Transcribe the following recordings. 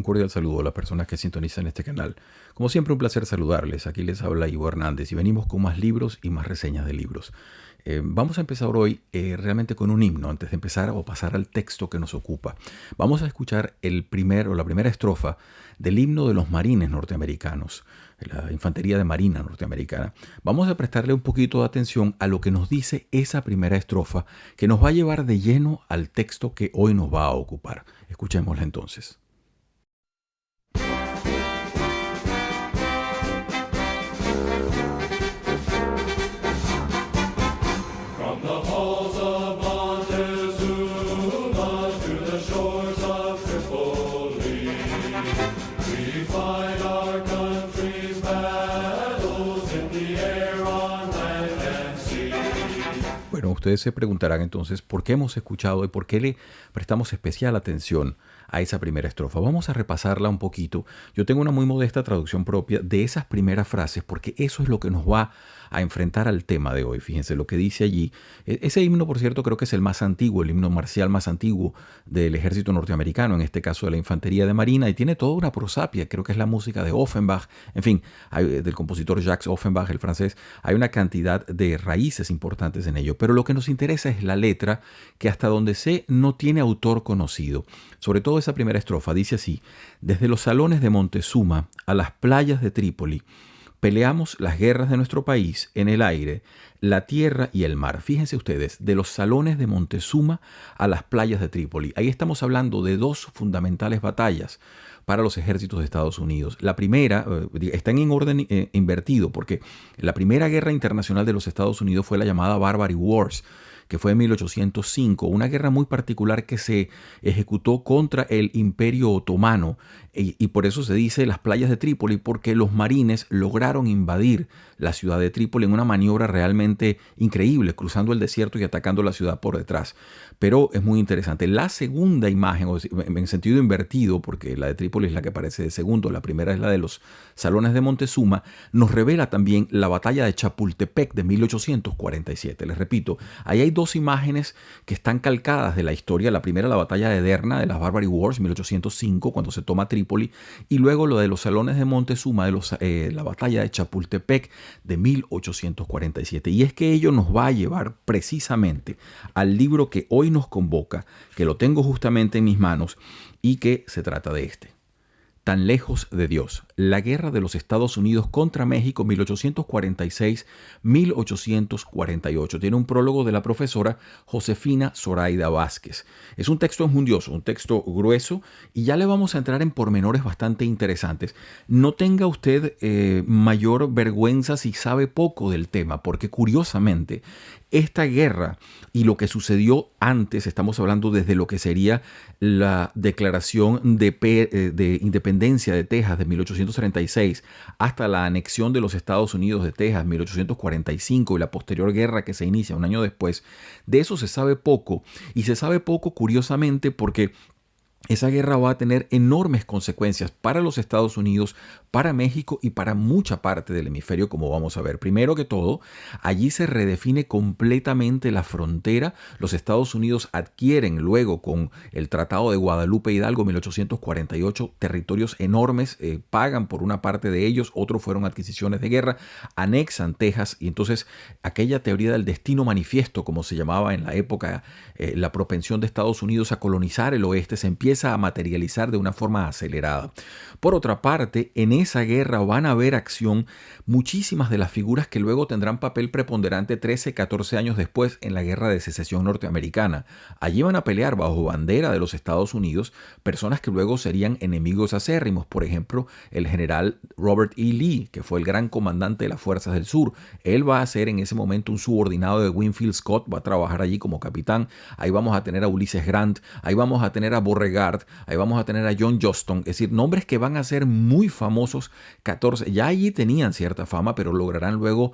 cordial saludo a las personas que sintonizan este canal. Como siempre, un placer saludarles. Aquí les habla Ivo Hernández y venimos con más libros y más reseñas de libros. Vamos a empezar hoy realmente con un himno antes de empezar o pasar al texto que nos ocupa. Vamos a escuchar la primera estrofa del himno de los marines norteamericanos, la infantería de marina norteamericana. Vamos a prestarle un poquito de atención a lo que nos dice esa primera estrofa que nos va a llevar de lleno al texto que hoy nos va a ocupar. Escuchémosla entonces. From the halls of Montezuma to the shores of Tripoli, we fight our country's battles in the air, on land and sea. Bueno, ustedes se preguntarán entonces por qué hemos escuchado y por qué le prestamos especial atención a esa primera estrofa. Vamos a repasarla un poquito. Yo tengo una muy modesta traducción propia de esas primeras frases porque eso es lo que nos va a enfrentar al tema de hoy. Fíjense lo que dice allí. Ese himno, por cierto, creo que es el más antiguo, el himno marcial más antiguo del ejército norteamericano, en este caso de la infantería de marina, y tiene toda una prosapia. Creo que es la música de Offenbach, en fin, del compositor Jacques Offenbach, el francés. Hay una cantidad de raíces importantes en ello, pero lo que nos interesa es la letra, que hasta donde sé no tiene autor conocido. Sobre todo esa primera estrofa dice así: desde los salones de Montezuma a las playas de Trípoli, peleamos las guerras de nuestro país en el aire, la tierra y el mar. Fíjense ustedes, de los salones de Montezuma a las playas de Trípoli. Ahí estamos hablando de dos fundamentales batallas para los ejércitos de Estados Unidos. La primera, están en orden invertido, porque la primera guerra internacional de los Estados Unidos fue la llamada Barbary Wars, que fue en 1805, una guerra muy particular que se ejecutó contra el Imperio Otomano, y por eso se dice las playas de Trípoli, porque los marines lograron invadir la ciudad de Trípoli en una maniobra realmente increíble, cruzando el desierto y atacando la ciudad por detrás. Pero es muy interesante. La segunda imagen, en sentido invertido, porque la de Trípoli es la que aparece de segundo, la primera es la de los salones de Montezuma, nos revela también la batalla de Chapultepec de 1847. Les repito, ahí hay dos imágenes que están calcadas de la historia. La primera, la batalla de Derna de las Barbary Wars, 1805, cuando se toma Trípoli, y luego lo de los salones de Montezuma, la batalla de Chapultepec de 1847. Y es que ello nos va a llevar precisamente al libro que hoy nos convoca, que lo tengo justamente en mis manos y que se trata de este: Tan lejos de Dios, la guerra de los Estados Unidos contra México 1846-1848. Tiene un prólogo de la profesora Josefina Zoraida Vázquez. Es un texto enjundioso, un texto grueso, y ya le vamos a entrar en pormenores bastante interesantes. No tenga usted mayor vergüenza si sabe poco del tema, porque curiosamente esta guerra y lo que sucedió antes, estamos hablando desde lo que sería la declaración de independencia de Texas de 1836 hasta la anexión de los Estados Unidos de Texas 1845 y la posterior guerra que se inicia un año después. De eso se sabe poco, y se sabe poco curiosamente porque esa guerra va a tener enormes consecuencias para los Estados Unidos, para México y para mucha parte del hemisferio, como vamos a ver. Primero que todo, allí se redefine completamente la frontera. Los Estados Unidos adquieren luego con el Tratado de Guadalupe Hidalgo 1848 territorios enormes, pagan por una parte de ellos, otros fueron adquisiciones de guerra, anexan Texas, y entonces aquella teoría del destino manifiesto, como se llamaba en la época, la propensión de Estados Unidos a colonizar el oeste, se empieza a materializar de una forma acelerada. Por otra parte, en esa guerra van a ver acción muchísimas de las figuras que luego tendrán papel preponderante 13, 14 años después en la Guerra de Secesión norteamericana. Allí van a pelear bajo bandera de los Estados Unidos personas que luego serían enemigos acérrimos. Por ejemplo, el general Robert E. Lee, que fue el gran comandante de las Fuerzas del Sur. Él va a ser en ese momento un subordinado de Winfield Scott, va a trabajar allí como capitán. Ahí vamos a tener a Ulysses Grant, ahí vamos a tener a Beauregard, ahí vamos a tener a John Johnston, es decir, nombres que van a ser muy famosos. 14, ya allí tenían cierta fama, pero lograrán luego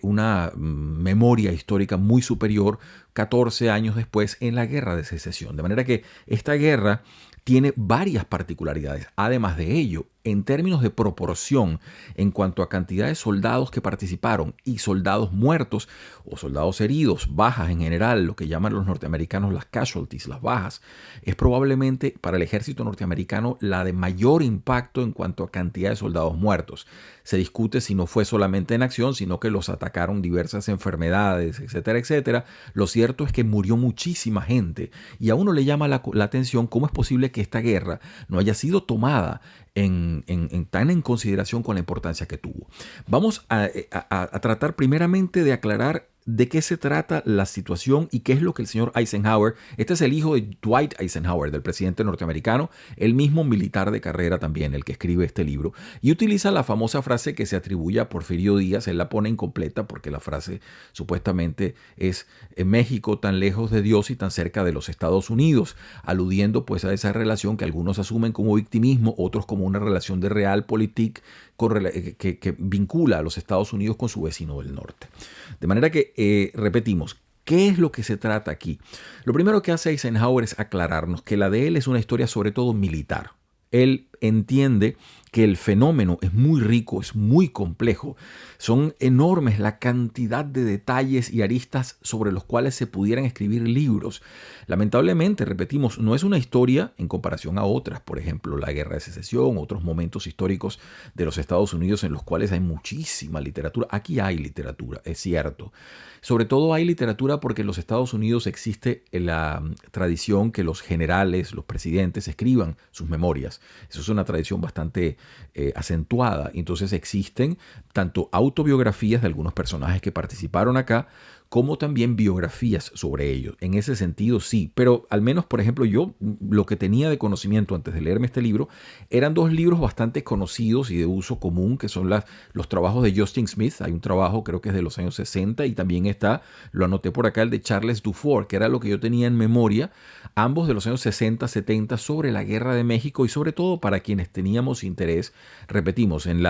una memoria histórica muy superior 14 años después en la Guerra de Secesión. De manera que esta guerra tiene varias particularidades. Además de ello, en términos de proporción en cuanto a cantidad de soldados que participaron y soldados muertos o soldados heridos, bajas en general, lo que llaman los norteamericanos las casualties, las bajas, es probablemente para el ejército norteamericano la de mayor impacto en cuanto a cantidad de soldados muertos. Se discute si no fue solamente en acción, sino que los atacaron diversas enfermedades, etcétera, etcétera. Lo cierto es que murió muchísima gente y a uno le llama la atención cómo es posible que esta guerra no haya sido tomada tan en consideración con la importancia que tuvo. Vamos a tratar primeramente de aclarar de qué se trata la situación y qué es lo que el señor Eisenhower, este es el hijo de Dwight Eisenhower, del presidente norteamericano, el mismo militar de carrera también, el que escribe este libro, y utiliza la famosa frase que se atribuye a Porfirio Díaz. Él la pone incompleta porque la frase supuestamente es en México tan lejos de Dios y tan cerca de los Estados Unidos, aludiendo pues a esa relación que algunos asumen como victimismo, otros como una relación de realpolitik que vincula a los Estados Unidos con su vecino del norte. De manera que, repetimos, ¿qué es lo que se trata aquí? Lo primero que hace Eisenhower es aclararnos que la de él es una historia sobre todo militar. Él entiende que el fenómeno es muy rico, es muy complejo. Son enormes la cantidad de detalles y aristas sobre los cuales se pudieran escribir libros. Lamentablemente, repetimos, no es una historia en comparación a otras, por ejemplo, la Guerra de Secesión, otros momentos históricos de los Estados Unidos en los cuales hay muchísima literatura. Aquí hay literatura, es cierto. Sobre todo hay literatura porque en los Estados Unidos existe la tradición que los generales, los presidentes escriban sus memorias. Eso es una tradición bastante acentuada. Entonces existen tanto autobiografías de algunos personajes que participaron acá, como también biografías sobre ellos. En ese sentido, sí. Pero al menos, por ejemplo, yo lo que tenía de conocimiento antes de leerme este libro eran dos libros bastante conocidos y de uso común, que son los trabajos de Justin Smith. Hay un trabajo, creo que es de los años 60, y también está, lo anoté por acá, el de Charles Dufour, que era lo que yo tenía en memoria, ambos de los años 60, 70, sobre la Guerra de México y sobre todo para quienes teníamos interés, repetimos, en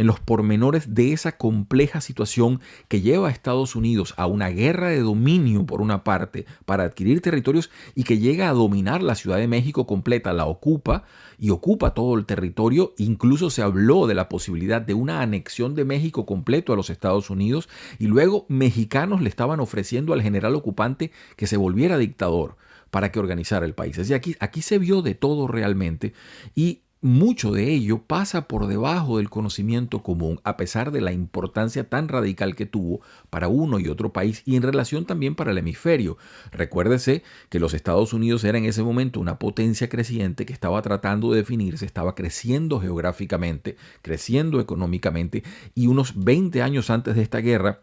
los pormenores de esa compleja situación que lleva a Estados Unidos a una guerra de dominio por una parte para adquirir territorios y que llega a dominar la Ciudad de México completa, la ocupa y ocupa todo el territorio. Incluso se habló de la posibilidad de una anexión de México completo a los Estados Unidos y luego mexicanos le estaban ofreciendo al general ocupante que se volviera dictador para que organizara el país. Es decir, aquí se vio de todo realmente y mucho de ello pasa por debajo del conocimiento común, a pesar de la importancia tan radical que tuvo para uno y otro país y en relación también para el hemisferio. Recuérdese que los Estados Unidos era en ese momento una potencia creciente que estaba tratando de definirse, estaba creciendo geográficamente, creciendo económicamente, y unos 20 años antes de esta guerra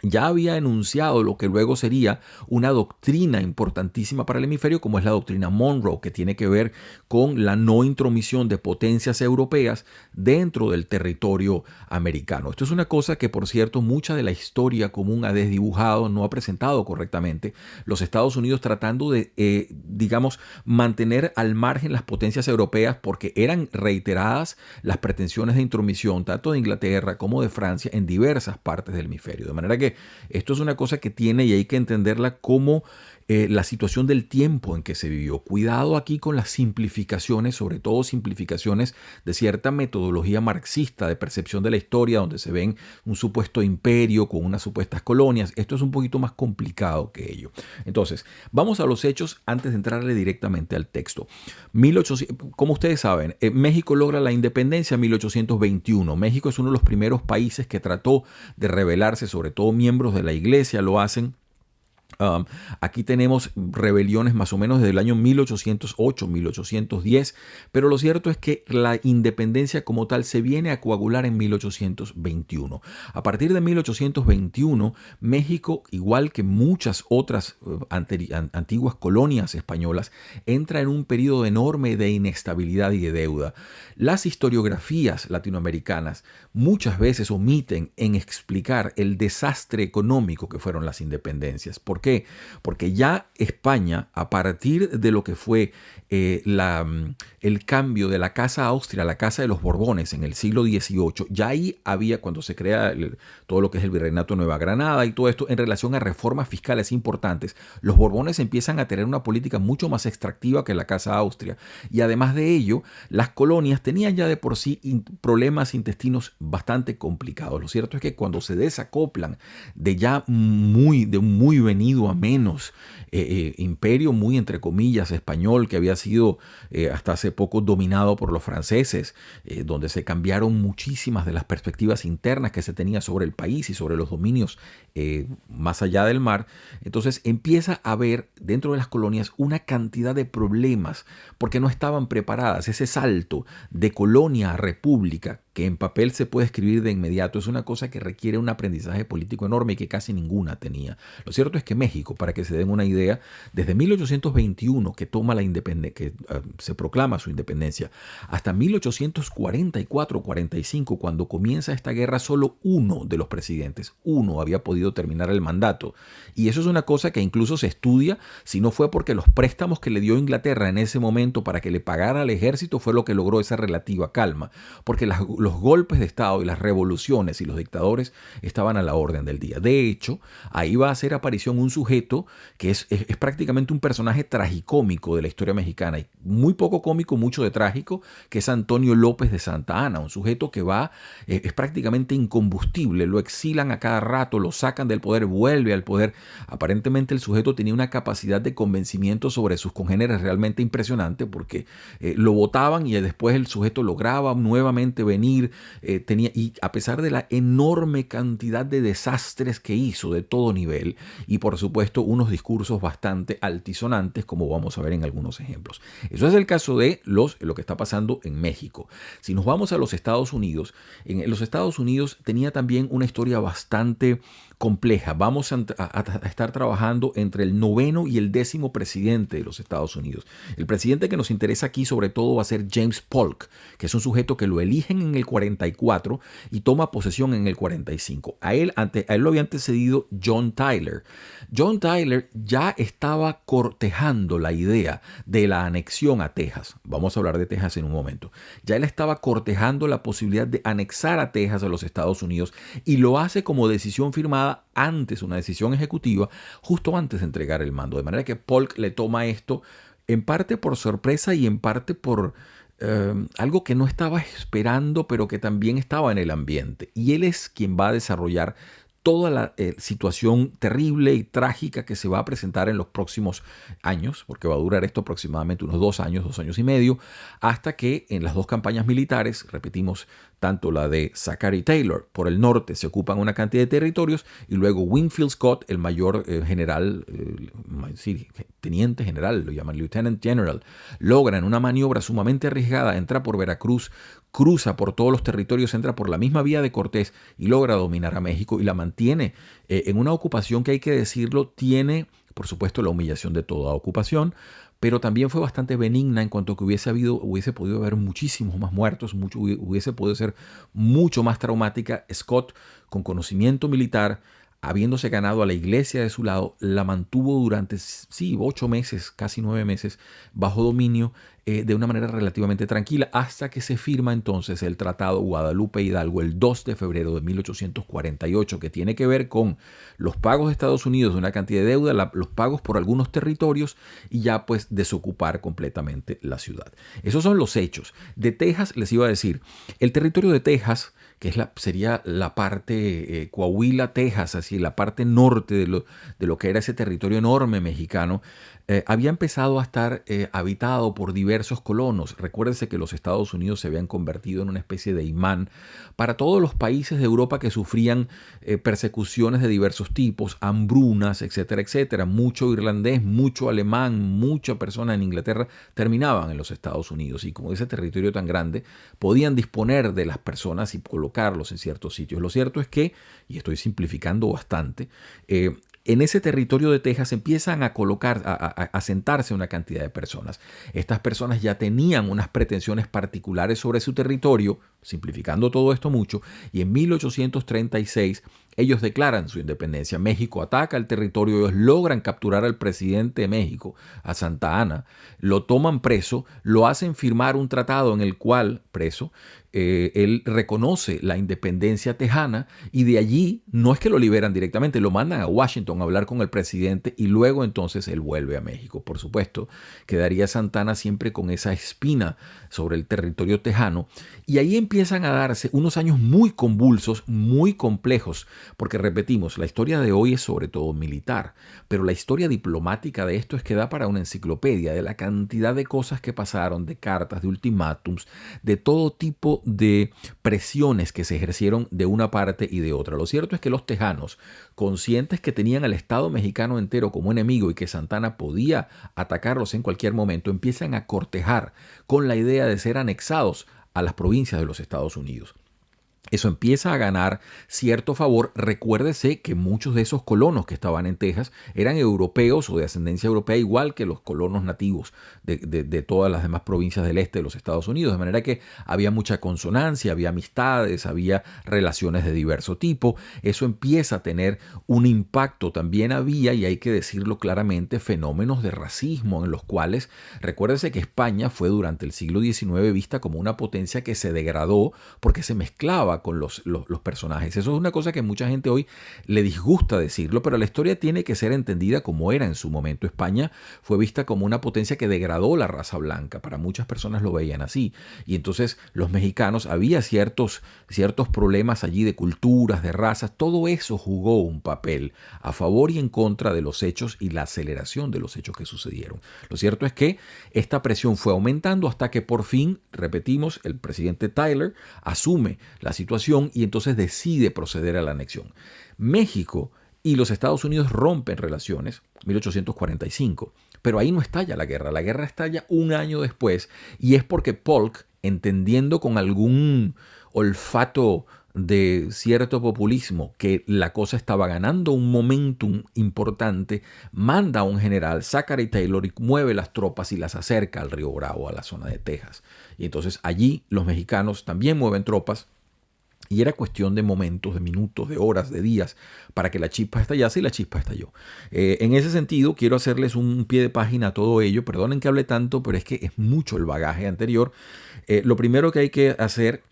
ya había enunciado lo que luego sería una doctrina importantísima para el hemisferio, como es la doctrina Monroe, que tiene que ver con la no intromisión de potencias europeas dentro del territorio americano. Esto es una cosa que, por cierto, mucha de la historia común ha desdibujado, no ha presentado correctamente. Los Estados Unidos tratando de, mantener al margen las potencias europeas porque eran reiteradas las pretensiones de intromisión, tanto de Inglaterra como de Francia, en diversas partes del hemisferio. De manera que esto es una cosa que tiene y hay que entenderla como la situación del tiempo en que se vivió. Cuidado aquí con las simplificaciones, sobre todo simplificaciones de cierta metodología marxista de percepción de la historia, donde se ven un supuesto imperio con unas supuestas colonias. Esto es un poquito más complicado que ello. Entonces, vamos a los hechos antes de entrarle directamente al texto. Como ustedes saben, México logra la independencia en 1821. México es uno de los primeros países que trató de rebelarse, sobre todo miembros de la iglesia lo hacen. Aquí tenemos rebeliones más o menos desde el año 1808, 1810, pero lo cierto es que la independencia como tal se viene a coagular en 1821. A partir de 1821, México, igual que muchas otras antiguas colonias españolas, entra en un periodo enorme de inestabilidad y de deuda. Las historiografías latinoamericanas muchas veces omiten en explicar el desastre económico que fueron las independencias. ¿Por qué? qué? Porque ya España, a partir de lo que fue el cambio de la Casa Austria a la Casa de los Borbones en el siglo XVIII, ya ahí había, cuando se crea todo lo que es el Virreinato de Nueva Granada y todo esto en relación a reformas fiscales importantes, los Borbones empiezan a tener una política mucho más extractiva que la Casa Austria. Y además de ello, las colonias tenían ya de por sí problemas intestinos bastante complicados. Lo cierto es que cuando se desacoplan de un muy venido a menos imperio, muy entre comillas español, que había sido hasta hace poco dominado por los franceses, donde se cambiaron muchísimas de las perspectivas internas que se tenía sobre el país y sobre los dominios más allá del mar. Entonces empieza a haber dentro de las colonias una cantidad de problemas porque no estaban preparadas. Ese salto de colonia a república, que en papel se puede escribir de inmediato, es una cosa que requiere un aprendizaje político enorme y que casi ninguna tenía. Lo cierto es que México, para que se den una idea, desde 1821 que toma la independencia, se proclama su independencia, hasta 1844-45, cuando comienza esta guerra, solo uno de los presidentes, uno había podido terminar el mandato. Y eso es una cosa que incluso se estudia, si no fue porque los préstamos que le dio Inglaterra en ese momento para que le pagara al ejército fue lo que logró esa relativa calma, porque los golpes de Estado y las revoluciones y los dictadores estaban a la orden del día. De hecho, ahí va a hacer aparición un sujeto que es prácticamente un personaje tragicómico de la historia mexicana, y muy poco cómico, mucho de trágico, que es Antonio López de Santa Anna, un sujeto que es prácticamente incombustible, lo exilan a cada rato, lo sacan del poder, vuelve al poder. Aparentemente el sujeto tenía una capacidad de convencimiento sobre sus congéneres realmente impresionante, porque lo votaban y después el sujeto lograba nuevamente venir. Y a pesar de la enorme cantidad de desastres que hizo de todo nivel, y por supuesto unos discursos bastante altisonantes, como vamos a ver en algunos ejemplos. Eso es el caso de lo que está pasando en México. Si nos vamos a los Estados Unidos, en los Estados Unidos tenía también una historia bastante compleja. Vamos a estar trabajando entre el 9º y el 10º presidente de los Estados Unidos. El presidente que nos interesa aquí sobre todo va a ser James Polk, que es un sujeto que lo eligen en el 44 y toma posesión en el 45. A él lo había antecedido John Tyler. John Tyler ya estaba cortejando la idea de la anexión a Texas. Vamos a hablar de Texas en un momento. Ya él estaba cortejando la posibilidad de anexar a Texas a los Estados Unidos, y lo hace como decisión firmada antes, una decisión ejecutiva, justo antes de entregar el mando. De manera que Polk le toma esto en parte por sorpresa y en parte por algo que no estaba esperando, pero que también estaba en el ambiente. Y él es quien va a desarrollar toda la situación terrible y trágica que se va a presentar en los próximos años, porque va a durar esto aproximadamente unos 2 años y medio, hasta que en las dos campañas militares, repetimos, tanto la de Zachary Taylor por el norte, se ocupan una cantidad de territorios, y luego Winfield Scott, el mayor general, teniente general, lo llaman Lieutenant General, logra en una maniobra sumamente arriesgada entrar por Veracruz, cruza por todos los territorios, entra por la misma vía de Cortés y logra dominar a México y la mantiene en una ocupación que, hay que decirlo, tiene, por supuesto, la humillación de toda ocupación, pero también fue bastante benigna en cuanto a que hubiese podido haber muchísimos más muertos, hubiese podido ser mucho más traumática. Scott, con conocimiento militar, habiéndose ganado a la iglesia de su lado, la mantuvo durante 8 meses, casi 9 meses, bajo dominio, de una manera relativamente tranquila, hasta que se firma entonces el Tratado Guadalupe Hidalgo el 2 de febrero de 1848, que tiene que ver con los pagos de Estados Unidos de una cantidad de deuda, los pagos por algunos territorios, y ya pues desocupar completamente la ciudad. Esos son los hechos. De Texas les iba a decir, el territorio de Texas, que sería la parte Coahuila, Texas, así la parte norte de lo que era ese territorio enorme mexicano, había empezado a estar habitado por diversos colonos. Recuérdense que los Estados Unidos se habían convertido en una especie de imán para todos los países de Europa que sufrían persecuciones de diversos tipos, hambrunas, etcétera, etcétera. Mucho irlandés, mucho alemán, mucha persona en Inglaterra terminaban en los Estados Unidos, y como ese territorio tan grande, podían disponer de las personas y colocarlos en ciertos sitios. Lo cierto es que, y estoy simplificando bastante, en ese territorio de Texas empiezan a sentarse una cantidad de personas. Estas personas ya tenían unas pretensiones particulares sobre su territorio, simplificando todo esto mucho, y en 1836 Ellos declaran su independencia. México ataca el territorio. Ellos logran capturar al presidente de México, a Santa Anna. Lo toman preso. Lo hacen firmar un tratado en el cual, preso, él reconoce la independencia tejana y de allí no es que lo liberan directamente, lo mandan a Washington a hablar con el presidente y luego entonces él vuelve a México. Por supuesto, quedaría Santa Anna siempre con esa espina sobre el territorio tejano y ahí empiezan a darse unos años muy convulsos, muy complejos, porque repetimos, la historia de hoy es sobre todo militar, pero la historia diplomática de esto es que da para una enciclopedia de la cantidad de cosas que pasaron, de cartas, de ultimátums, de todo tipo de presiones que se ejercieron de una parte y de otra. Lo cierto es que los tejanos, conscientes que tenían al Estado mexicano entero como enemigo y que Santa Anna podía atacarlos en cualquier momento, empiezan a cortejar con la idea de ser anexados a las provincias de los Estados Unidos. Eso empieza a ganar cierto favor. Recuérdese que muchos de esos colonos que estaban en Texas eran europeos o de ascendencia europea, igual que los colonos nativos de todas las demás provincias del este de los Estados Unidos. De manera que había mucha consonancia, había amistades, había relaciones de diverso tipo. Eso empieza a tener un impacto. También había, y hay que decirlo claramente, fenómenos de racismo en los cuales, recuérdese que España fue durante el siglo XIX vista como una potencia que se degradó porque se mezclaba con los personajes. Eso es una cosa que mucha gente hoy le disgusta decirlo, pero la historia tiene que ser entendida como era en su momento. España fue vista como una potencia que degradó la raza blanca. Para muchas personas lo veían así. Y entonces los mexicanos, había ciertos problemas allí de culturas, de razas. Todo eso jugó un papel a favor y en contra de los hechos y la aceleración de los hechos que sucedieron. Lo cierto es que esta presión fue aumentando hasta que por fin, repetimos, el presidente Tyler asume la situación y entonces decide proceder a la anexión. México y los Estados Unidos rompen relaciones en 1845, pero ahí no estalla la guerra estalla un año después y es porque Polk, entendiendo con algún olfato de cierto populismo que la cosa estaba ganando un momentum importante, manda a un general, Zachary Taylor, y mueve las tropas y las acerca al río Bravo, a la zona de Texas. Y entonces allí los mexicanos también mueven tropas. Y era cuestión de momentos, de minutos, de horas, de días, para que la chispa estallase y la chispa estalló. En ese sentido, quiero hacerles un pie de página a todo ello. Perdonen que hable tanto, pero es que es mucho el bagaje anterior. Lo primero que hay que hacer,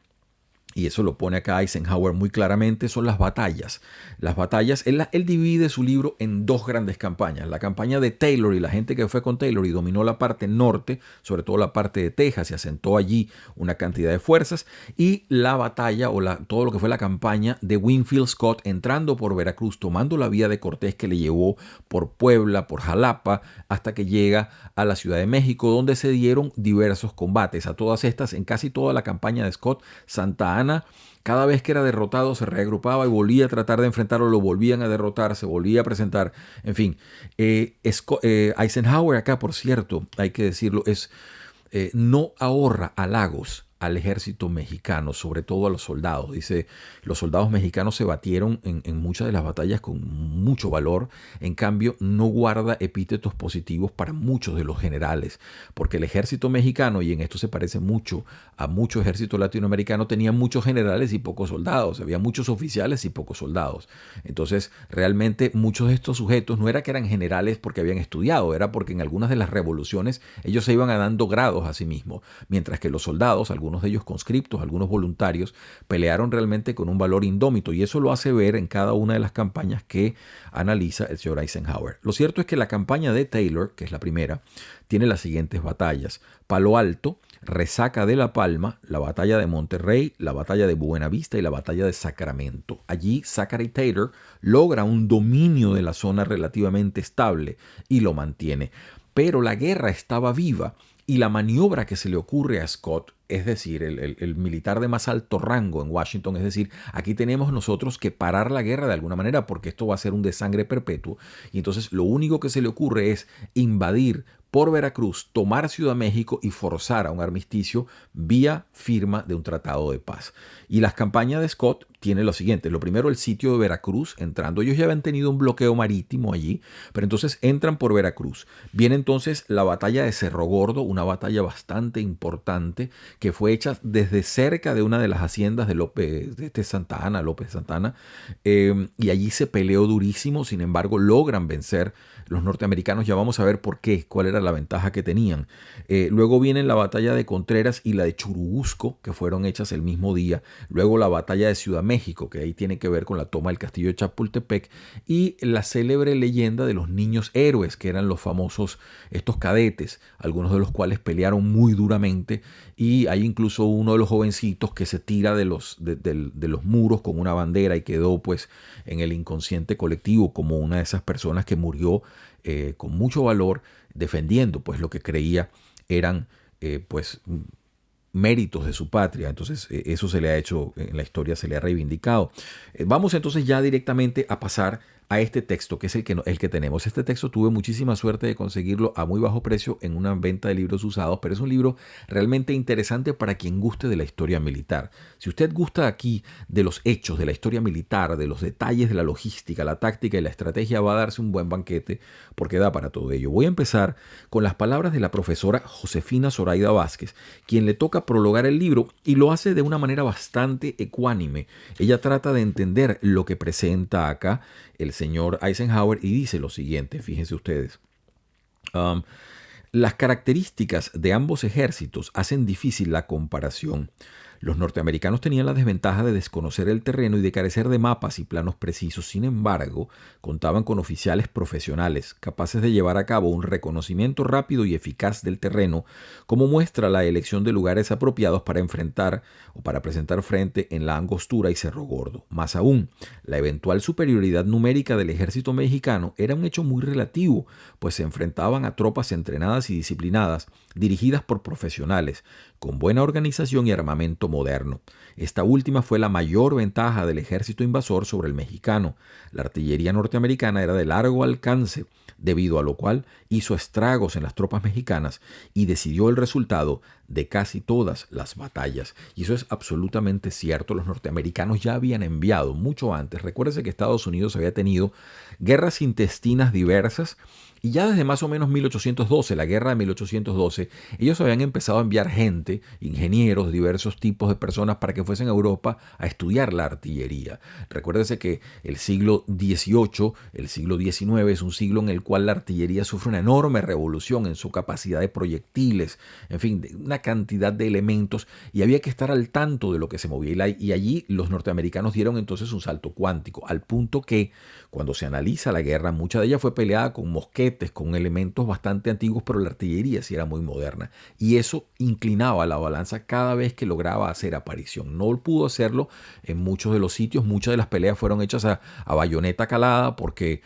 y eso lo pone acá Eisenhower muy claramente, son las batallas. Las batallas, él divide su libro en dos grandes campañas. La campaña de Taylor y la gente que fue con Taylor y dominó la parte norte, sobre todo la parte de Texas, y asentó allí una cantidad de fuerzas. Y la batalla, todo lo que fue la campaña de Winfield Scott, entrando por Veracruz, tomando la vía de Cortés que le llevó por Puebla, por Jalapa, hasta que llega a la Ciudad de México, donde se dieron diversos combates. A todas estas, en casi toda la campaña de Scott, Santa Anna, cada vez que era derrotado se reagrupaba y volvía a tratar de enfrentarlo, lo volvían a derrotar, se volvía a presentar, en fin. Eisenhower acá, por cierto, hay que decirlo, no ahorra halagos al ejército mexicano, sobre todo a los soldados. Dice, los soldados mexicanos se batieron en muchas de las batallas con mucho valor. En cambio, no guarda epítetos positivos para muchos de los generales, porque el ejército mexicano, y en esto se parece mucho a mucho ejército latinoamericano, tenía muchos generales y pocos soldados. Había muchos oficiales y pocos soldados. Entonces, realmente muchos de estos sujetos no era que eran generales porque habían estudiado, era porque en algunas de las revoluciones ellos se iban dando grados a sí mismos, mientras que los soldados, algunos de ellos conscriptos, algunos voluntarios, pelearon realmente con un valor indómito, y eso lo hace ver en cada una de las campañas que analiza el señor Eisenhower. Lo cierto es que la campaña de Taylor, que es la primera, tiene las siguientes batallas: Palo Alto, Resaca de la Palma, la batalla de Monterrey, la batalla de Buenavista y la batalla de Sacramento. Allí Zachary Taylor logra un dominio de la zona relativamente estable y lo mantiene. Pero la guerra estaba viva y la maniobra que se le ocurre a Scott, es decir, el militar de más alto rango en Washington, es decir, aquí tenemos nosotros que parar la guerra de alguna manera porque esto va a ser un desangre perpetuo. Y entonces lo único que se le ocurre es invadir por Veracruz, tomar Ciudad México y forzar a un armisticio vía firma de un tratado de paz. Y las campañas de Scott tienen lo siguiente: lo primero, el sitio de Veracruz, entrando. Ellos ya habían tenido un bloqueo marítimo allí, pero entonces entran por Veracruz. Viene entonces la batalla de Cerro Gordo, una batalla bastante importante que fue hecha desde cerca de una de las haciendas de López Santana, y allí se peleó durísimo. Sin embargo, logran vencer los norteamericanos. Ya vamos a ver por qué, cuál era la ventaja que tenían. Luego vienen la batalla de Contreras y la de Churubusco, que fueron hechas el mismo día. Luego la batalla de Ciudad México, que ahí tiene que ver con la toma del castillo de Chapultepec, y la célebre leyenda de los niños héroes, que eran los famosos, estos cadetes, algunos de los cuales pelearon muy duramente, y hay incluso uno de los jovencitos que se tira de los muros con una bandera y quedó pues en el inconsciente colectivo como una de esas personas que murió con mucho valor defendiendo pues lo que creía eran pues méritos de su patria. Entonces eso se le ha hecho, en la historia se le ha reivindicado. Vamos entonces ya directamente a pasar a este texto, que es el que tenemos. Este texto tuve muchísima suerte de conseguirlo a muy bajo precio en una venta de libros usados, pero es un libro realmente interesante para quien guste de la historia militar. Si usted gusta aquí de los hechos, de la historia militar, de los detalles de la logística, la táctica y la estrategia, va a darse un buen banquete porque da para todo ello. Voy a empezar con las palabras de la profesora Josefina Zoraida Vázquez, quien le toca prologar el libro y lo hace de una manera bastante ecuánime. Ella trata de entender lo que presenta acá el señor Eisenhower y dice lo siguiente, fíjense ustedes. Las características de ambos ejércitos hacen difícil la comparación. Los norteamericanos tenían la desventaja de desconocer el terreno y de carecer de mapas y planos precisos. Sin embargo, contaban con oficiales profesionales, capaces de llevar a cabo un reconocimiento rápido y eficaz del terreno, como muestra la elección de lugares apropiados para enfrentar o para presentar frente en la Angostura y Cerro Gordo. Más aún, la eventual superioridad numérica del ejército mexicano era un hecho muy relativo, pues se enfrentaban a tropas entrenadas y disciplinadas, dirigidas por profesionales, con buena organización y armamento moderno. Esta última fue la mayor ventaja del ejército invasor sobre el mexicano. La artillería norteamericana era de largo alcance, debido a lo cual hizo estragos en las tropas mexicanas y decidió el resultado de casi todas las batallas. Y eso es absolutamente cierto. Los norteamericanos ya habían enviado mucho antes. Recuérdese que Estados Unidos había tenido guerras intestinas diversas. Y ya desde más o menos 1812, la guerra de 1812, ellos habían empezado a enviar gente, ingenieros, diversos tipos de personas para que fuesen a Europa a estudiar la artillería. Recuérdese que el siglo XVIII, el siglo XIX es un siglo en el cual la artillería sufre una enorme revolución en su capacidad de proyectiles, en fin, de una cantidad de elementos, y había que estar al tanto de lo que se movía. Y allí los norteamericanos dieron entonces un salto cuántico, al punto que cuando se analiza la guerra, mucha de ella fue peleada con mosquetes, con elementos bastante antiguos, pero la artillería sí era muy moderna. Y eso inclinaba la balanza cada vez que lograba hacer aparición. No pudo hacerlo en muchos de los sitios. Muchas de las peleas fueron hechas a bayoneta calada porque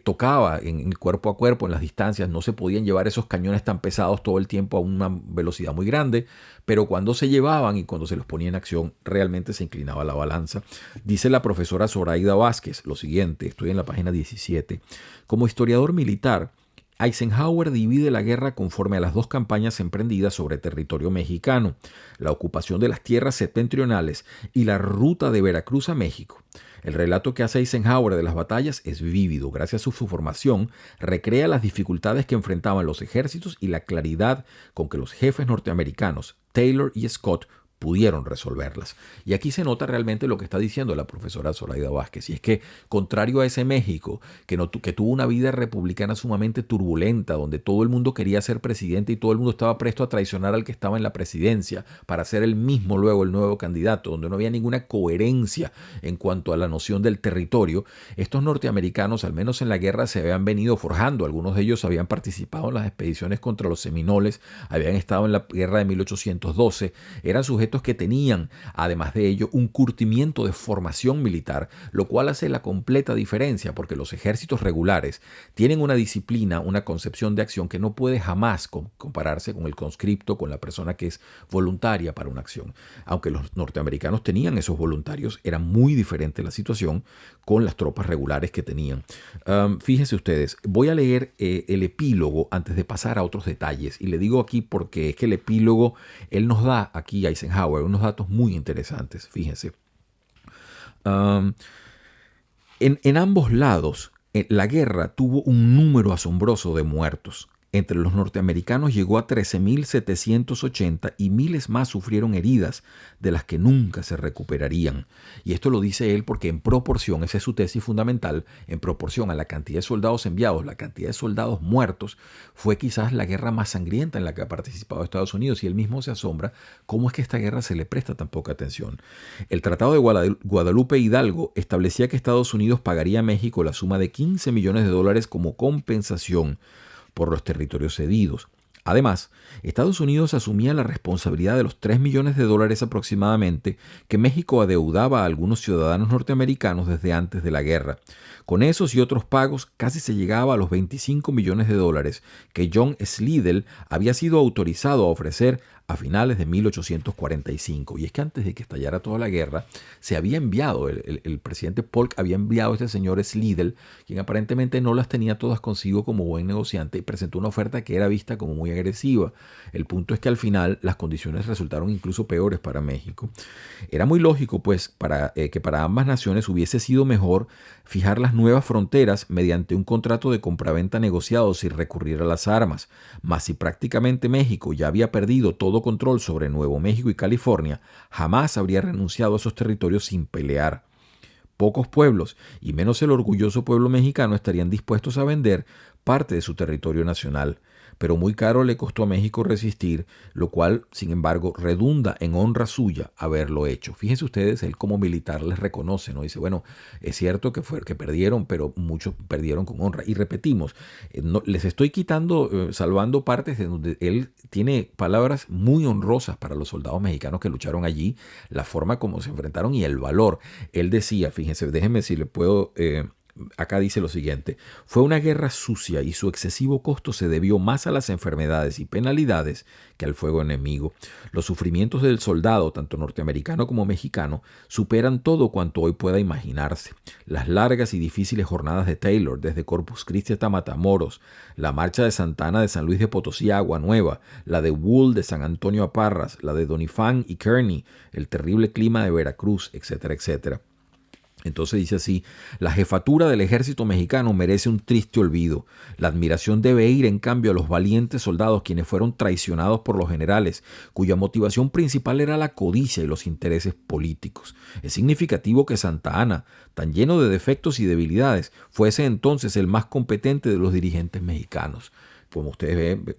tocaba en el cuerpo a cuerpo, en las distancias. No se podían llevar esos cañones tan pesados todo el tiempo a una velocidad muy grande. Pero cuando se llevaban y cuando se los ponía en acción, realmente se inclinaba la balanza. Dice la profesora Zoraida Vázquez lo siguiente, estoy en la página 17. Como historiador militar, Eisenhower divide la guerra conforme a las dos campañas emprendidas sobre territorio mexicano, la ocupación de las tierras septentrionales y la ruta de Veracruz a México. El relato que hace Eisenhower de las batallas es vívido. Gracias a su formación, recrea las dificultades que enfrentaban los ejércitos y la claridad con que los jefes norteamericanos, Taylor y Scott, pudieron resolverlas. Y aquí se nota realmente lo que está diciendo la profesora Zoraida Vázquez, y es que, contrario a ese México, que tuvo una vida republicana sumamente turbulenta, donde todo el mundo quería ser presidente y todo el mundo estaba presto a traicionar al que estaba en la presidencia para ser el mismo luego el nuevo candidato, donde no había ninguna coherencia en cuanto a la noción del territorio, estos norteamericanos, al menos en la guerra, se habían venido forjando. Algunos de ellos habían participado en las expediciones contra los seminoles, habían estado en la guerra de 1812, eran sujetos que tenían, además de ello, un curtimiento de formación militar, lo cual hace la completa diferencia, porque los ejércitos regulares tienen una disciplina, una concepción de acción que no puede jamás compararse con el conscripto, con la persona que es voluntaria para una acción. Aunque los norteamericanos tenían esos voluntarios, era muy diferente la situación con las tropas regulares que tenían. Fíjense ustedes, voy a leer el epílogo antes de pasar a otros detalles, y le digo aquí porque es que el epílogo, él nos da aquí a Eisenhower unos datos muy interesantes. Fíjense. En ambos lados, la guerra tuvo un número asombroso de muertos. entre los norteamericanos llegó a 13.780 y miles más sufrieron heridas de las que nunca se recuperarían. Y esto lo dice él porque en proporción, esa es su tesis fundamental, en proporción a la cantidad de soldados enviados, la cantidad de soldados muertos, fue quizás la guerra más sangrienta en la que ha participado Estados Unidos, y él mismo se asombra cómo es que a esta guerra se le presta tan poca atención. El Tratado de Guadalupe Hidalgo establecía que Estados Unidos pagaría a México la suma de $15 millones como compensación por los territorios cedidos. Además, Estados Unidos asumía la responsabilidad de los $3 millones aproximadamente que México adeudaba a algunos ciudadanos norteamericanos desde antes de la guerra. Con esos y otros pagos casi se llegaba a los $25 millones que John Slidell había sido autorizado a ofrecer a finales de 1845. Y es que antes de que estallara toda la guerra, se había enviado, el presidente Polk había enviado a este señor Slidell, quien aparentemente no las tenía todas consigo como buen negociante, y presentó una oferta que era vista como muy agresiva. El punto es que al final las condiciones resultaron incluso peores para México. Era muy lógico, pues, que para ambas naciones hubiese sido mejor fijar las nuevas fronteras mediante un contrato de compraventa negociado sin recurrir a las armas. Mas si prácticamente México ya había perdido todo control sobre Nuevo México y California, jamás habría renunciado a esos territorios sin pelear. Pocos pueblos, y menos el orgulloso pueblo mexicano, estarían dispuestos a vender parte de su territorio nacional. Pero muy caro le costó a México resistir, lo cual, sin embargo, redunda en honra suya haberlo hecho. Fíjense ustedes, él como militar les reconoce, ¿no? Dice, bueno, es cierto que perdieron, pero muchos perdieron con honra. Y repetimos, les estoy salvando partes de donde él tiene palabras muy honrosas para los soldados mexicanos que lucharon allí, la forma como se enfrentaron y el valor. Él decía, fíjense, déjenme si le puedo... Acá dice lo siguiente: fue una guerra sucia y su excesivo costo se debió más a las enfermedades y penalidades que al fuego enemigo. Los sufrimientos del soldado, tanto norteamericano como mexicano, superan todo cuanto hoy pueda imaginarse. Las largas y difíciles jornadas de Taylor, desde Corpus Christi hasta Matamoros, la marcha de Santa Ana de San Luis de Potosí a Agua Nueva, la de Wool de San Antonio a Parras, la de Doniphan y Kearney, el terrible clima de Veracruz, etcétera, etcétera. Entonces dice así: la jefatura del ejército mexicano merece un triste olvido. La admiración debe ir, en cambio, a los valientes soldados quienes fueron traicionados por los generales, cuya motivación principal era la codicia y los intereses políticos. Es significativo que Santa Ana, tan lleno de defectos y debilidades, fuese entonces el más competente de los dirigentes mexicanos. Como ustedes ven,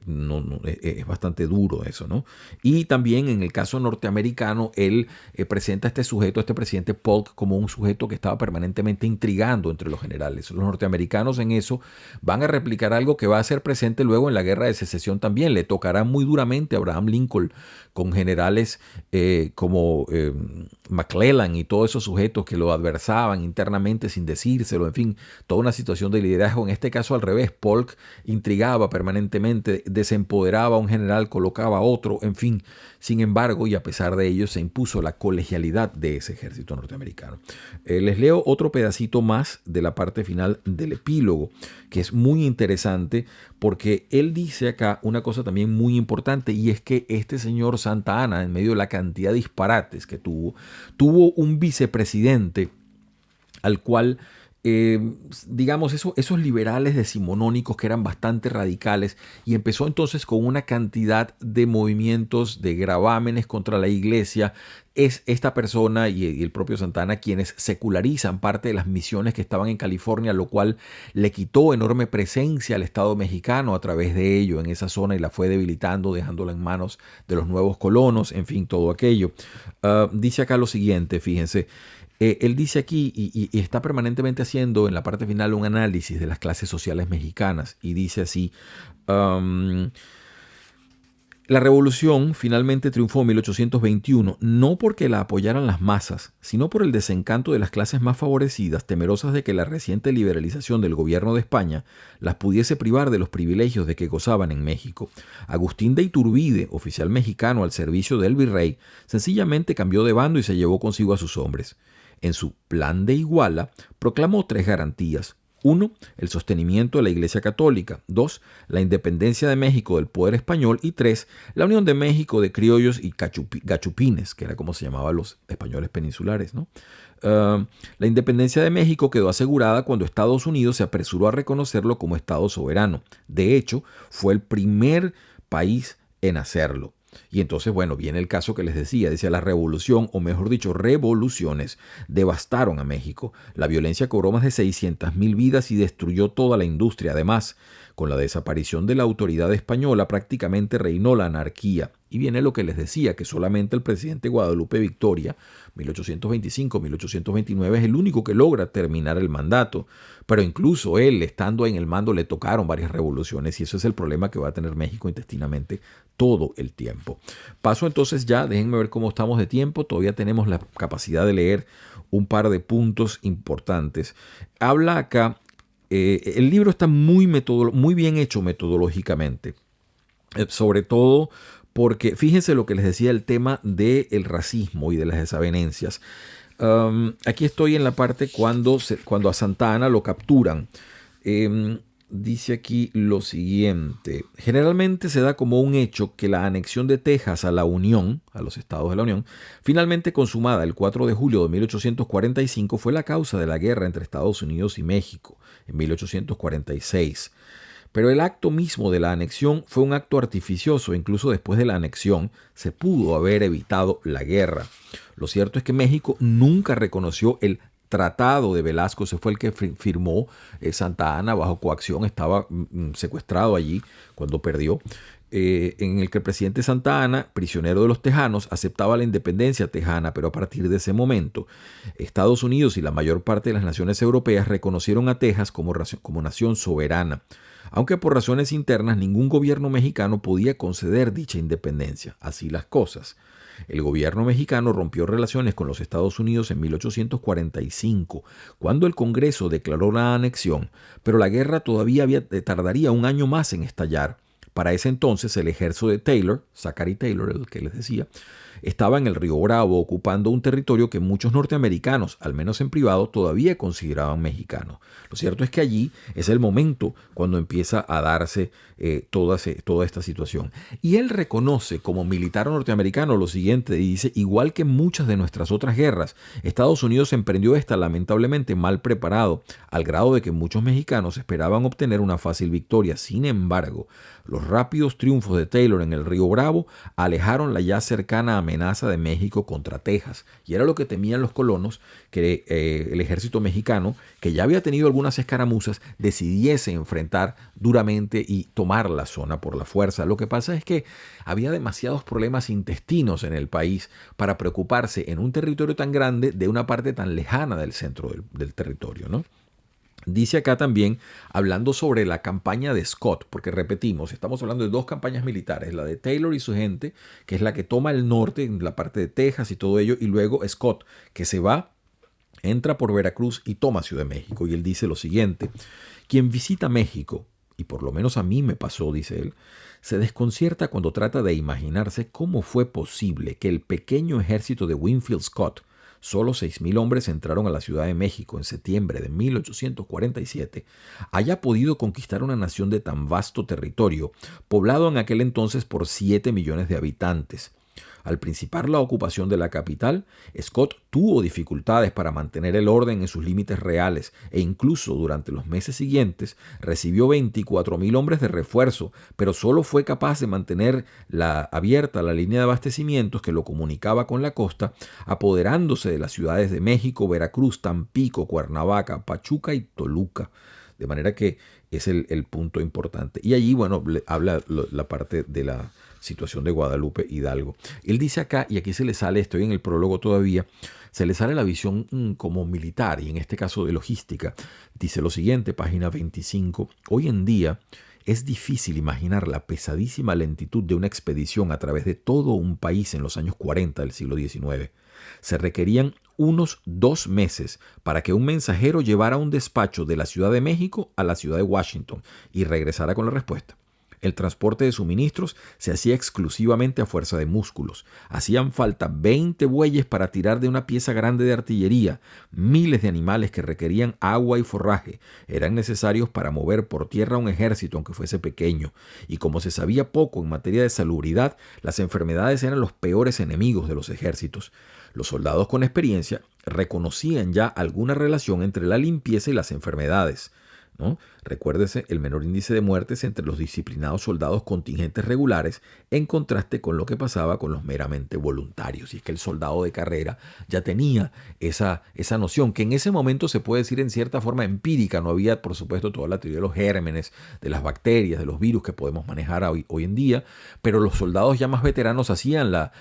es bastante duro eso, ¿no? Y también en el caso norteamericano, él presenta a este sujeto, a este presidente Polk, como un sujeto que estaba permanentemente intrigando entre los generales. Los norteamericanos en eso van a replicar algo que va a ser presente luego en la Guerra de Secesión también. Le tocará muy duramente a Abraham Lincoln con generales como McClellan y todos esos sujetos que lo adversaban internamente sin decírselo. En fin, toda una situación de liderazgo. En este caso al revés, Polk intrigaba permanentemente, desempoderaba a un general, colocaba a otro, en fin. Sin embargo, y a pesar de ello, se impuso la colegialidad de ese ejército norteamericano. Les leo otro pedacito más de la parte final del epílogo, que es muy interesante porque él dice acá una cosa también muy importante, y es que este señor Santa Ana, en medio de la cantidad de disparates que tuvo un vicepresidente al cual digamos, esos liberales decimonónicos que eran bastante radicales, y empezó entonces con una cantidad de movimientos, de gravámenes contra la iglesia. Es esta persona y el propio Santana quienes secularizan parte de las misiones que estaban en California, lo cual le quitó enorme presencia al Estado mexicano a través de ello en esa zona y la fue debilitando, dejándola en manos de los nuevos colonos, en fin, todo aquello. Dice acá lo siguiente, fíjense. Él dice aquí y está permanentemente haciendo en la parte final un análisis de las clases sociales mexicanas, y dice así: la revolución finalmente triunfó en 1821 no porque la apoyaran las masas, sino por el desencanto de las clases más favorecidas, temerosas de que la reciente liberalización del gobierno de España las pudiese privar de los privilegios de que gozaban en México. Agustín de Iturbide, oficial mexicano al servicio del virrey, sencillamente cambió de bando y se llevó consigo a sus hombres. En su Plan de Iguala proclamó 3 garantías: Uno, el sostenimiento de la Iglesia Católica. Dos, la independencia de México del poder español. Y tres, la unión de México de criollos y gachupines, que era como se llamaban los españoles peninsulares, ¿no? La independencia de México quedó asegurada cuando Estados Unidos se apresuró a reconocerlo como Estado soberano. De hecho, fue el primer país en hacerlo. Y entonces, bueno, viene el caso que les decía, la revolución, o mejor dicho, revoluciones, devastaron a México. La violencia cobró más de 600,000 vidas y destruyó toda la industria. Además, con la desaparición de la autoridad española, prácticamente reinó la anarquía. Y viene lo que les decía, que solamente el presidente Guadalupe Victoria, 1825-1829, es el único que logra terminar el mandato. Pero incluso él, estando en el mando, le tocaron varias revoluciones y eso es el problema que va a tener México intestinamente todo el tiempo. Paso entonces ya, déjenme ver cómo estamos de tiempo. Todavía tenemos la capacidad de leer un par de puntos importantes. Habla acá, el libro está muy bien hecho metodológicamente, sobre todo porque fíjense lo que les decía, el tema del racismo y de las desavenencias. Aquí estoy en la parte cuando a Santa Anna lo capturan. Dice aquí lo siguiente: generalmente se da como un hecho que la anexión de Texas a la Unión, a los estados de la Unión, finalmente consumada el 4 de julio de 1845, fue la causa de la guerra entre Estados Unidos y México en 1846. Pero el acto mismo de la anexión fue un acto artificioso. Incluso después de la anexión se pudo haber evitado la guerra. Lo cierto es que México nunca reconoció el Tratado de Velasco. Ese fue el que firmó Santa Anna bajo coacción. Estaba secuestrado allí cuando perdió. En el que el presidente Santa Anna, prisionero de los tejanos, aceptaba la independencia tejana, pero a partir de ese momento, Estados Unidos y la mayor parte de las naciones europeas reconocieron a Texas como nación soberana, aunque por razones internas ningún gobierno mexicano podía conceder dicha independencia. Así las cosas. El gobierno mexicano rompió relaciones con los Estados Unidos en 1845, cuando el Congreso declaró la anexión, pero la guerra todavía tardaría un año más en estallar. Para ese entonces el ejército de Taylor, Zachary Taylor, el que les decía, estaba en el Río Bravo ocupando un territorio que muchos norteamericanos, al menos en privado, todavía consideraban mexicano. Lo cierto es que allí es el momento cuando empieza a darse toda esta situación. Y él reconoce como militar norteamericano lo siguiente, y dice: igual que en muchas de nuestras otras guerras, Estados Unidos emprendió esta lamentablemente mal preparado, al grado de que muchos mexicanos esperaban obtener una fácil victoria. Sin embargo, los rápidos triunfos de Taylor en el Río Bravo alejaron la ya cercana amenaza de México contra Texas. Y era lo que temían los colonos, que el ejército mexicano, que ya había tenido algunas escaramuzas, decidiese enfrentar duramente y tomar la zona por la fuerza. Lo que pasa es que había demasiados problemas intestinos en el país para preocuparse en un territorio tan grande de una parte tan lejana del centro del territorio, ¿no? Dice acá también, hablando sobre la campaña de Scott, porque repetimos, estamos hablando de dos campañas militares, la de Taylor y su gente, que es la que toma el norte, la parte de Texas y todo ello, y luego Scott, que se va, entra por Veracruz y toma Ciudad de México. Y él dice lo siguiente: quien visita México, y por lo menos a mí me pasó, dice él, se desconcierta cuando trata de imaginarse cómo fue posible que el pequeño ejército de Winfield Scott, solo 6,000 hombres, entraron a la Ciudad de México en septiembre de 1847, haya podido conquistar una nación de tan vasto territorio, poblado en aquel entonces por 7 millones de habitantes. Al principar la ocupación de la capital, Scott tuvo dificultades para mantener el orden en sus límites reales e incluso durante los meses siguientes recibió 24,000 hombres de refuerzo, pero solo fue capaz de mantener abierta la línea de abastecimientos que lo comunicaba con la costa, apoderándose de las ciudades de México, Veracruz, Tampico, Cuernavaca, Pachuca y Toluca. De manera que es el punto importante. Y allí, bueno, habla la parte de la situación de Guadalupe Hidalgo. Él dice acá, y aquí se le sale, estoy en el prólogo todavía, se le sale la visión como militar, y en este caso de logística. Dice lo siguiente, página 25. Hoy en día es difícil imaginar la pesadísima lentitud de una expedición a través de todo un país en los años 40 del siglo XIX. Se requerían unos 2 meses para que un mensajero llevara un despacho de la Ciudad de México a la Ciudad de Washington y regresara con la respuesta. El transporte de suministros se hacía exclusivamente a fuerza de músculos. Hacían falta 20 bueyes para tirar de una pieza grande de artillería. Miles de animales que requerían agua y forraje eran necesarios para mover por tierra un ejército, aunque fuese pequeño. Y como se sabía poco en materia de salubridad, las enfermedades eran los peores enemigos de los ejércitos. Los soldados con experiencia reconocían ya alguna relación entre la limpieza y las enfermedades, ¿no? Recuérdese el menor índice de muertes entre los disciplinados soldados contingentes regulares en contraste con lo que pasaba con los meramente voluntarios. Y es que el soldado de carrera ya tenía esa noción que en ese momento se puede decir en cierta forma empírica. No había, por supuesto, toda la teoría de los gérmenes, de las bacterias, de los virus que podemos manejar hoy en día, pero los soldados ya más veteranos hacían la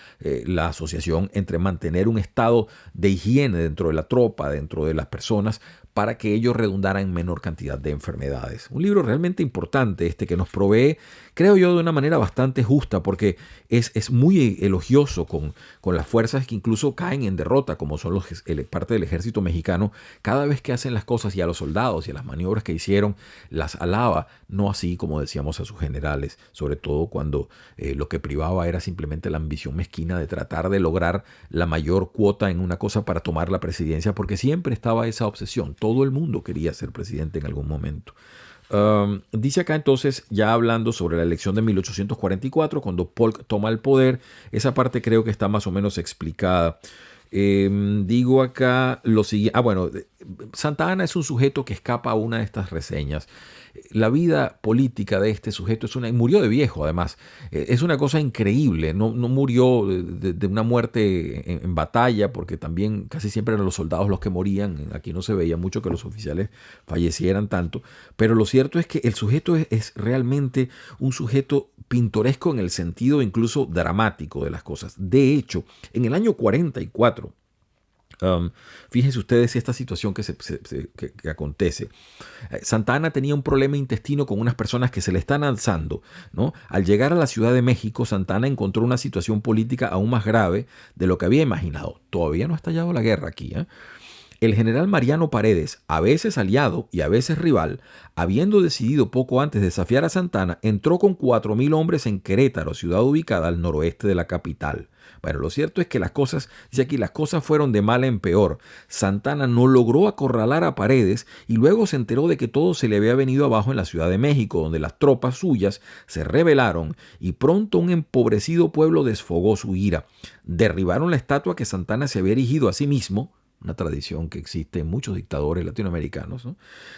asociación entre mantener un estado de higiene dentro de la tropa, dentro de las personas, para que ellos redundaran en menor cantidad de enfermedades. Un libro realmente importante que nos provee, creo yo, de una manera bastante justa, porque es muy elogioso con las fuerzas que incluso caen en derrota, como son parte del ejército mexicano. Cada vez que hacen las cosas, y a los soldados y a las maniobras que hicieron, las alaba, no así como decíamos a sus generales, sobre todo cuando lo que privaba era simplemente la ambición mezquina de tratar de lograr la mayor cuota en una cosa para tomar la presidencia, porque siempre estaba esa obsesión. Todo el mundo quería ser presidente en algún momento. Dice acá entonces, ya hablando sobre la elección de 1844, cuando Polk toma el poder, esa parte creo que está más o menos explicada. Digo acá lo siguiente. Bueno, Santa Anna es un sujeto que escapa a una de estas reseñas. La vida política de este sujeto y murió de viejo además, es una cosa increíble. No murió de una muerte en batalla, porque también casi siempre eran los soldados los que morían. Aquí no se veía mucho que los oficiales fallecieran tanto, pero lo cierto es que el sujeto es realmente un sujeto pintoresco en el sentido incluso dramático de las cosas. De hecho, en el año 44, fíjense ustedes esta situación que acontece. Santa Anna tenía un problema intestino con unas personas que se le están alzando, ¿no? Al llegar a la Ciudad de México, Santa Anna encontró una situación política aún más grave de lo que había imaginado. Todavía no ha estallado la guerra aquí, ¿eh? El general Mariano Paredes, a veces aliado y a veces rival, habiendo decidido poco antes desafiar a Santa Anna, entró con 4,000 hombres en Querétaro, ciudad ubicada al noroeste de la capital. Bueno, lo cierto es que las cosas fueron de mal en peor. Santa Anna no logró acorralar a Paredes y luego se enteró de que todo se le había venido abajo en la Ciudad de México, donde las tropas suyas se rebelaron y pronto un empobrecido pueblo desfogó su ira. Derribaron la estatua que Santa Anna se había erigido a sí mismo, una tradición que existe en muchos dictadores latinoamericanos, ¿no?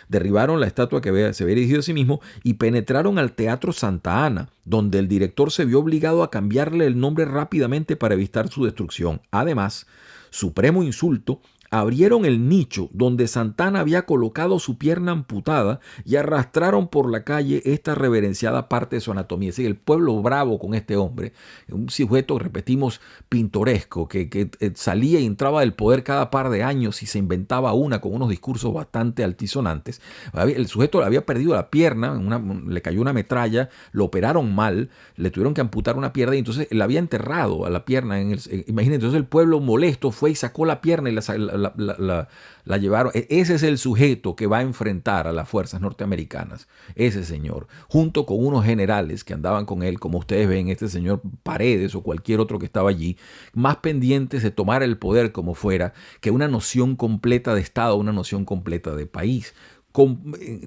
Derribaron la estatua que se había erigido a sí mismo y penetraron al Teatro Santa Anna, donde el director se vio obligado a cambiarle el nombre rápidamente para evitar su destrucción. Además, supremo insulto, abrieron el nicho donde Santa Anna había colocado su pierna amputada y arrastraron por la calle esta reverenciada parte de su anatomía. Es decir, el pueblo bravo con este hombre, un sujeto, repetimos, pintoresco, que salía y entraba del poder cada par de años y se inventaba una con unos discursos bastante altisonantes. El sujeto había perdido la pierna, le cayó una metralla, lo operaron mal, le tuvieron que amputar una pierna y entonces la había enterrado a la pierna. Imagínense, entonces el pueblo molesto fue y sacó la pierna y la llevaron. Ese es el sujeto que va a enfrentar a las fuerzas norteamericanas, ese señor, junto con unos generales que andaban con él, como ustedes ven, este señor Paredes o cualquier otro que estaba allí, más pendientes de tomar el poder como fuera que una noción completa de Estado, una noción completa de país.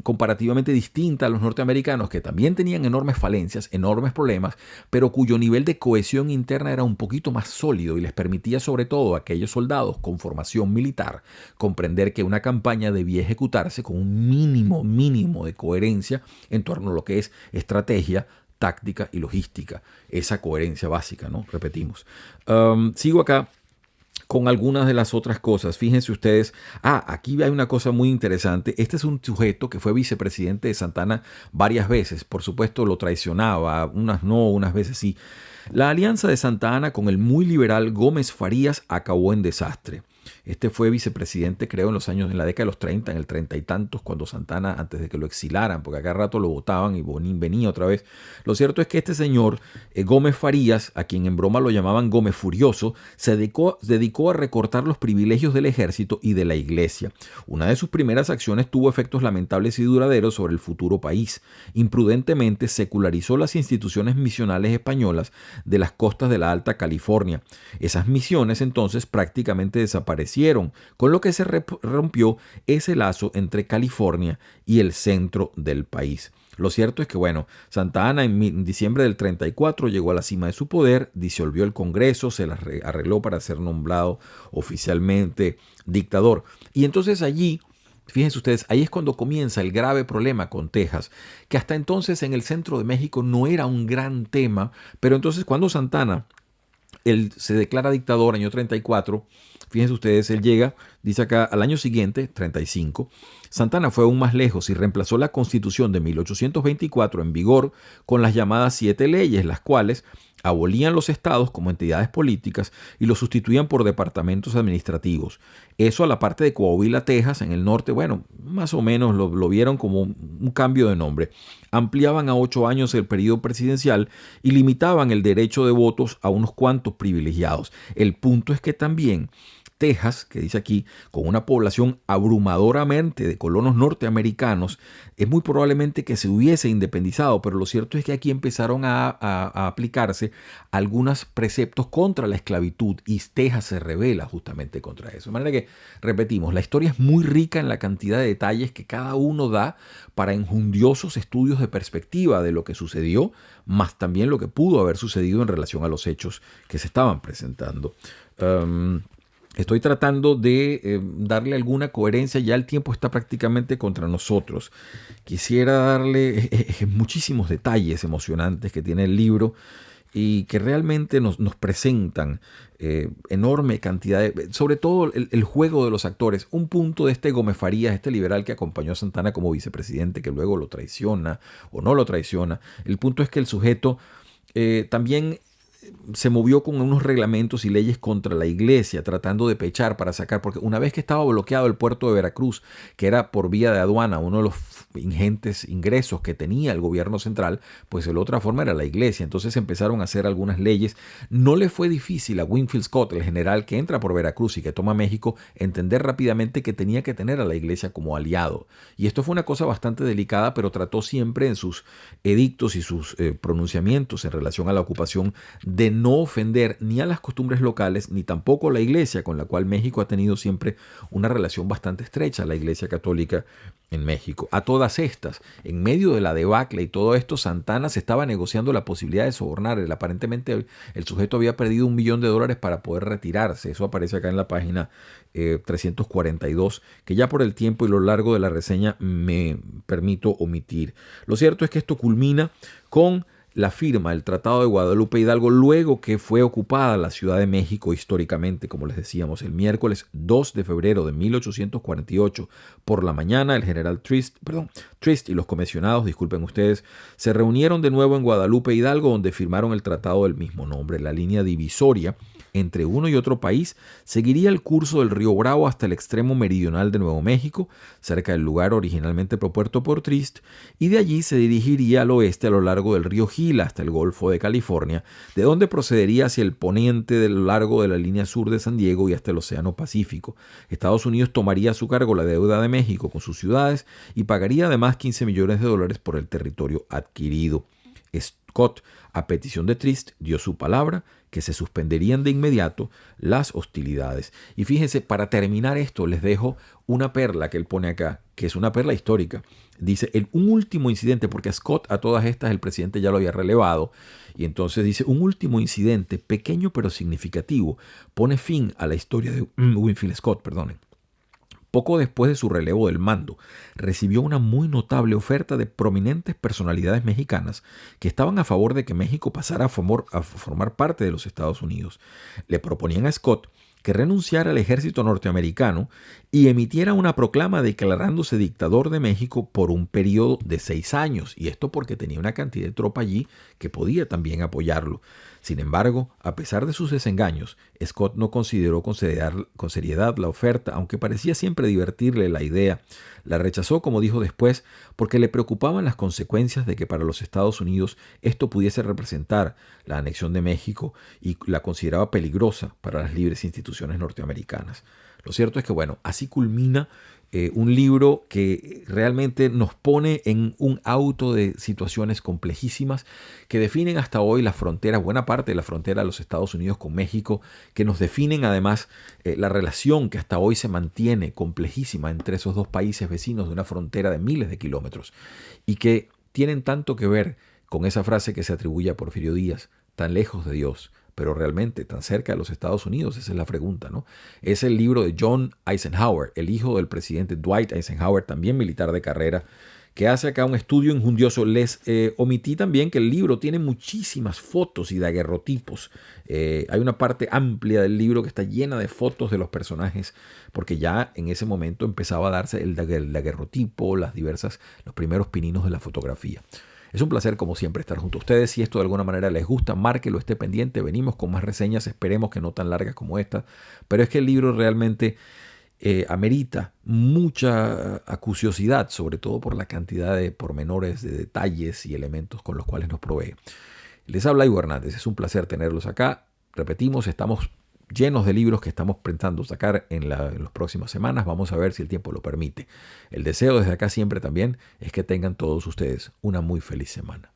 Comparativamente distinta a los norteamericanos, que también tenían enormes falencias, enormes problemas, pero cuyo nivel de cohesión interna era un poquito más sólido y les permitía sobre todo a aquellos soldados con formación militar comprender que una campaña debía ejecutarse con un mínimo de coherencia en torno a lo que es estrategia, táctica y logística. Esa coherencia básica, ¿no? Repetimos. Sigo acá con algunas de las otras cosas. Fíjense ustedes, aquí hay una cosa muy interesante. Este es un sujeto que fue vicepresidente de Santa Anna varias veces. Por supuesto lo traicionaba, unas no, unas veces sí. La alianza de Santa Anna con el muy liberal Gómez Farías acabó en desastre. Este fue vicepresidente, creo, en la década de los 30, en el 30 y tantos, cuando Santana, antes de que lo exilaran, porque a cada rato lo votaban y Bonín venía otra vez. Lo cierto es que este señor, Gómez Farías, a quien en broma lo llamaban Gómez Furioso, se dedicó a recortar los privilegios del ejército y de la iglesia. Una de sus primeras acciones tuvo efectos lamentables y duraderos sobre el futuro país. Imprudentemente secularizó las instituciones misionales españolas de las costas de la Alta California. Esas misiones entonces prácticamente desaparecieron, con lo que se rompió ese lazo entre California y el centro del país. Lo cierto es que, bueno, Santa Anna en diciembre del 34 llegó a la cima de su poder, disolvió el Congreso, se las arregló para ser nombrado oficialmente dictador. Y entonces allí, fíjense ustedes, ahí es cuando comienza el grave problema con Texas, que hasta entonces en el centro de México no era un gran tema, pero entonces cuando Santa Anna él se declara dictador año 34, fíjense ustedes, él llega, dice acá, al año siguiente, 35, Santa Anna fue aún más lejos y reemplazó la Constitución de 1824 en vigor con las llamadas 7 leyes, las cuales abolían los estados como entidades políticas y los sustituían por departamentos administrativos. Eso a la parte de Coahuila, Texas, en el norte, bueno, más o menos lo vieron como un cambio de nombre. Ampliaban a 8 años el periodo presidencial y limitaban el derecho de votos a unos cuantos privilegiados. El punto es que también Texas, que dice aquí, con una población abrumadoramente de colonos norteamericanos, es muy probablemente que se hubiese independizado, pero lo cierto es que aquí empezaron a aplicarse algunos preceptos contra la esclavitud y Texas se rebela justamente contra eso. De manera que, repetimos, la historia es muy rica en la cantidad de detalles que cada uno da para enjundiosos estudios de perspectiva de lo que sucedió, más también lo que pudo haber sucedido en relación a los hechos que se estaban presentando. Estoy tratando de darle alguna coherencia, ya el tiempo está prácticamente contra nosotros. Quisiera darle muchísimos detalles emocionantes que tiene el libro y que realmente nos presentan enorme cantidad sobre todo el juego de los actores. Un punto de este Gómez Farías, este liberal que acompañó a Santa Anna como vicepresidente, que luego lo traiciona o no lo traiciona. El punto es que el sujeto también se movió con unos reglamentos y leyes contra la iglesia, tratando de pechar para sacar, porque una vez que estaba bloqueado el puerto de Veracruz, que era por vía de aduana uno de los ingentes ingresos que tenía el gobierno central, pues de la otra forma era la iglesia. Entonces empezaron a hacer algunas leyes. No le fue difícil a Winfield Scott, el general que entra por Veracruz y que toma México, entender rápidamente que tenía que tener a la iglesia como aliado. Y esto fue una cosa bastante delicada, pero trató siempre en sus edictos y sus pronunciamientos en relación a la ocupación de no ofender ni a las costumbres locales ni tampoco a la iglesia, con la cual México ha tenido siempre una relación bastante estrecha, la iglesia católica en México. A todas estas, en medio de la debacle y todo esto, Santa Anna se estaba negociando la posibilidad de sobornar. Aparentemente el sujeto había perdido $1 millón para poder retirarse. Eso aparece acá en la página 342, que ya por el tiempo y lo largo de la reseña me permito omitir. Lo cierto es que esto culmina con la firma del Tratado de Guadalupe Hidalgo, luego que fue ocupada la Ciudad de México históricamente, como les decíamos, el miércoles 2 de febrero de 1848 por la mañana. El general Trist y los comisionados, disculpen ustedes, se reunieron de nuevo en Guadalupe Hidalgo, donde firmaron el tratado del mismo nombre. La línea divisoria entre uno y otro país seguiría el curso del río Bravo hasta el extremo meridional de Nuevo México, cerca del lugar originalmente propuesto por Trist, y de allí se dirigiría al oeste a lo largo del río Gila hasta el Golfo de California, de donde procedería hacia el poniente de lo largo de la línea sur de San Diego y hasta el Océano Pacífico. Estados Unidos tomaría a su cargo la deuda de México con sus ciudades y pagaría además $15 millones por el territorio adquirido. Scott, a petición de Trist, dio su palabra que se suspenderían de inmediato las hostilidades. Y fíjense, para terminar esto, les dejo una perla que él pone acá, que es una perla histórica. Dice, un último incidente, porque a Scott a todas estas el presidente ya lo había relevado, y entonces dice, un último incidente, pequeño pero significativo, pone fin a la historia de Winfield Scott, perdonen. Poco después de su relevo del mando, recibió una muy notable oferta de prominentes personalidades mexicanas que estaban a favor de que México pasara a formar parte de los Estados Unidos. Le proponían a Scott que renunciara al ejército norteamericano y emitiera una proclama declarándose dictador de México por un periodo de 6 años, y esto porque tenía una cantidad de tropa allí que podía también apoyarlo. Sin embargo, a pesar de sus desengaños, Scott no consideró con seriedad la oferta, aunque parecía siempre divertirle la idea. La rechazó, como dijo después, porque le preocupaban las consecuencias de que para los Estados Unidos esto pudiese representar la anexión de México y la consideraba peligrosa para las libres instituciones norteamericanas. Lo cierto es que, bueno, así culmina un libro que realmente nos pone en un auto de situaciones complejísimas que definen hasta hoy la frontera, buena parte de la frontera de los Estados Unidos con México, que nos definen además la relación que hasta hoy se mantiene complejísima entre esos dos países vecinos de una frontera de miles de kilómetros y que tienen tanto que ver con esa frase que se atribuye a Porfirio Díaz, tan lejos de Dios, pero realmente tan cerca de los Estados Unidos. Esa es la pregunta, ¿no? Es el libro de John Eisenhower, el hijo del presidente Dwight Eisenhower, también militar de carrera, que hace acá un estudio injundioso. Les omití también que el libro tiene muchísimas fotos y daguerrotipos. Hay una parte amplia del libro que está llena de fotos de los personajes, porque ya en ese momento empezaba a darse el daguerrotipo, los primeros pininos de la fotografía. Es un placer, como siempre, estar junto a ustedes. Si esto de alguna manera les gusta, márquelo, esté pendiente. Venimos con más reseñas, esperemos que no tan largas como esta. Pero es que el libro realmente amerita mucha acuciosidad, sobre todo por la cantidad de pormenores, de detalles y elementos con los cuales nos provee. Les habla Ivo Hernández, es un placer tenerlos acá. Repetimos, estamos llenos de libros que estamos pensando sacar en las próximas semanas. Vamos a ver si el tiempo lo permite. El deseo desde acá siempre también es que tengan todos ustedes una muy feliz semana.